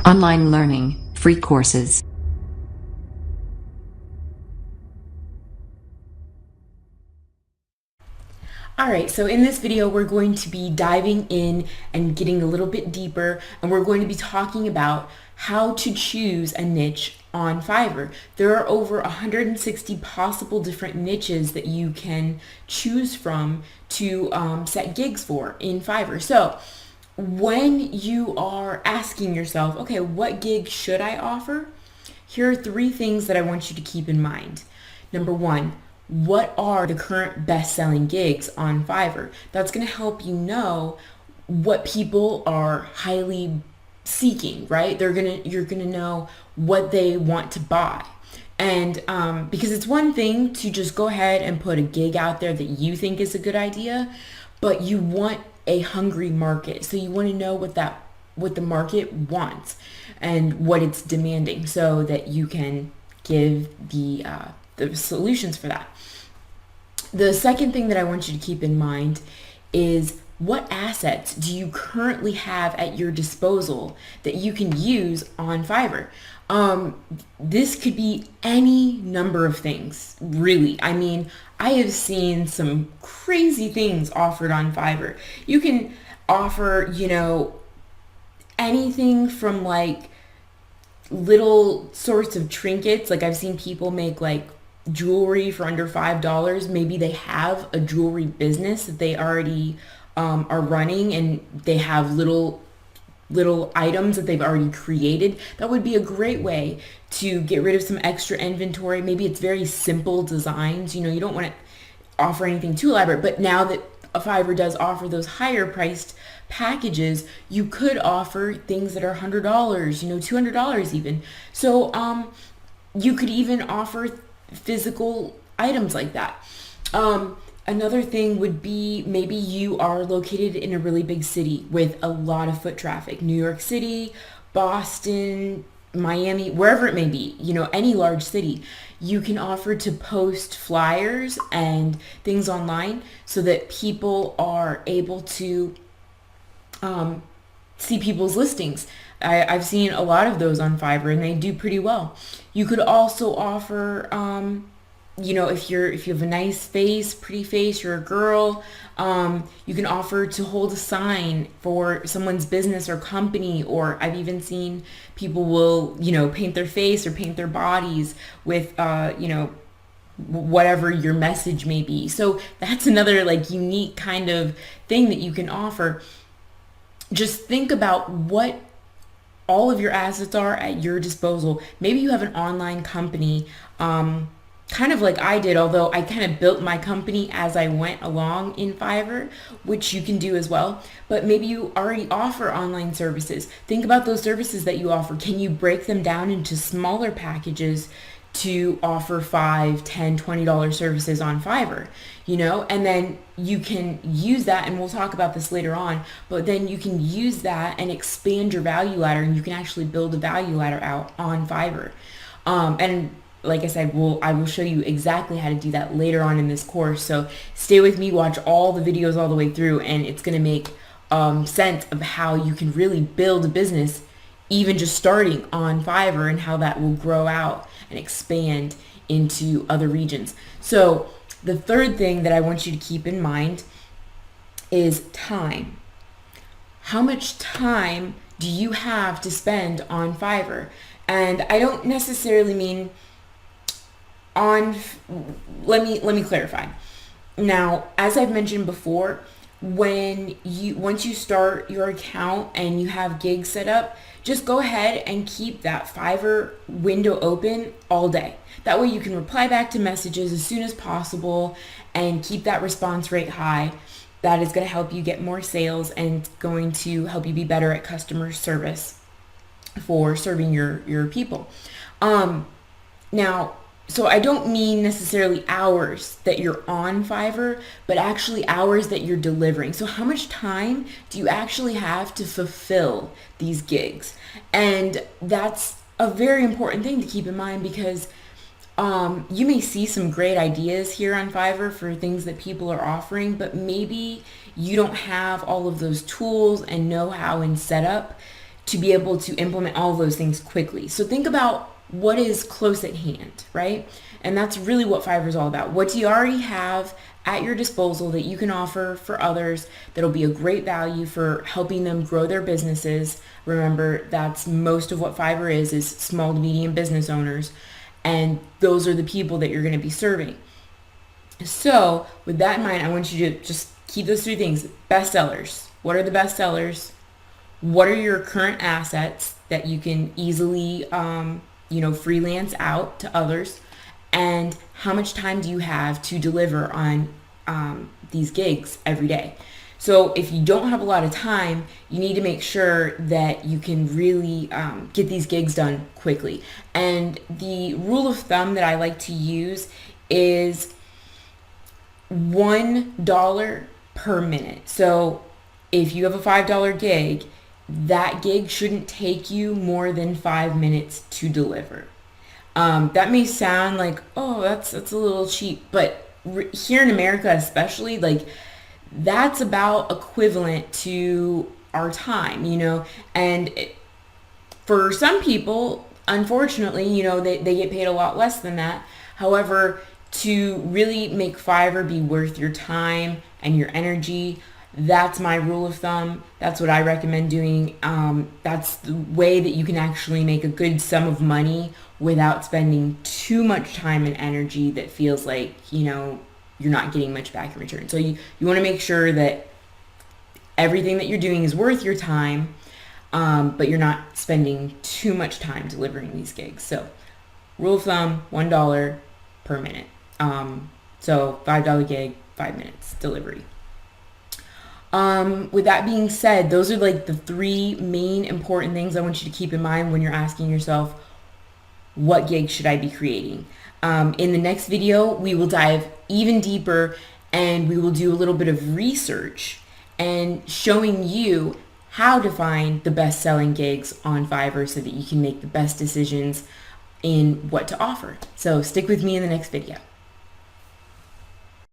Online learning, free courses. Alright, so in this video we're going to be diving in and getting a little bit deeper, and we're going to be talking about how to choose a niche on Fiverr. There are over 160 possible different niches that you can choose from to set gigs for in Fiverr. So when you are asking yourself, okay, what gig should I offer? Here are 3 things that I want you to keep in mind. Number 1, what are the current best-selling gigs on Fiverr? That's going to help you know what people are highly seeking, right? You're gonna know what they want to buy. And because it's one thing to just go ahead and put a gig out there that you think is a good idea, but you want a hungry market. So you want to know what the market wants and what it's demanding, so that you can give the solutions for that. The second thing that I want you to keep in mind is, what assets do you currently have at your disposal that you can use on Fiverr? This could be any number of things, really. I mean, I have seen some crazy things offered on Fiverr. You can offer, anything from like little sorts of trinkets. Like, I've seen people make like jewelry for under $5. Maybe they have a jewelry business that they already are running, and they have little items that they've already created. That would be a great way to get rid of some extra inventory. Maybe it's very simple designs. You don't want to offer anything too elaborate, but now that Fiverr does offer those higher priced packages, you could offer things that are $100, $200 even. So you could even offer physical items like that. Another thing would be, maybe you are located in a really big city with a lot of foot traffic. New York City, Boston, Miami, wherever it may be, any large city. You can offer to post flyers and things online so that people are able to see people's listings. I've seen a lot of those on Fiverr, and they do pretty well. You could also offer, if you have a nice face, pretty face, you're a girl, you can offer to hold a sign for someone's business or company. Or I've even seen people will, paint their face or paint their bodies with, whatever your message may be. So that's another like unique kind of thing that you can offer. Just think about what all of your assets are at your disposal. Maybe you have an online company, kind of like I did, although I kind of built my company as I went along in Fiverr, which you can do as well. But maybe you already offer online services. Think about those services that you offer. Can you break them down into smaller packages to offer $5, $10, $20 services on Fiverr, and then you can use that, and we'll talk about this later on, but then you can use that and expand your value ladder, and you can actually build a value ladder out on Fiverr. And like I said, I will show you exactly how to do that later on in this course. So stay with me, watch all the videos all the way through, and it's going to make sense of how you can really build a business even just starting on Fiverr, and how that will grow out and expand into other regions. So the third thing that I want you to keep in mind is time. How much time do you have to spend on Fiverr? And I don't necessarily mean on, let me clarify. Now, as I've mentioned before, once you start your account and you have gigs set up, just go ahead and keep that Fiverr window open all day. That way you can reply back to messages as soon as possible and keep that response rate high. That is going to help you get more sales, and going to help you be better at customer service for serving your people. Now, so I don't mean necessarily hours that you're on Fiverr, but actually hours that you're delivering. So how much time do you actually have to fulfill these gigs? And that's a very important thing to keep in mind, because you may see some great ideas here on Fiverr for things that people are offering, but maybe you don't have all of those tools and know-how and setup to be able to implement all of those things quickly. So think about what is close at hand, right? And that's really what Fiverr is all about. What do you already have at your disposal that you can offer for others that'll be a great value for helping them grow their businesses? Remember, that's most of what Fiverr is small to medium business owners. And those are the people that you're going to be serving. So with that in mind, I want you to just keep those three things. Bestsellers. What are the bestsellers? What are your current assets that you can easily, freelance out to others? And how much time do you have to deliver on these gigs every day? So if you don't have a lot of time, you need to make sure that you can really get these gigs done quickly. And the rule of thumb that I like to use is $1 per minute. So if you have a $5 gig, that gig shouldn't take you more than 5 minutes to deliver. That may sound like, oh, that's a little cheap, but here in America especially, like, that's about equivalent to our time, and for some people, unfortunately, they get paid a lot less than that. However, to really make Fiverr be worth your time and your energy, that's my rule of thumb. That's what I recommend doing. That's the way that you can actually make a good sum of money without spending too much time and energy that feels like, you're not getting much back in return. So you want to make sure that everything that you're doing is worth your time, but you're not spending too much time delivering these gigs. So rule of thumb, $1 per minute. So $5 gig, 5 minutes delivery. With that being said, those are like the three main important things I want you to keep in mind when you're asking yourself, what gig should I be creating? In the next video, we will dive even deeper and we will do a little bit of research and showing you how to find the best-selling gigs on Fiverr so that you can make the best decisions in what to offer. So stick with me in the next video.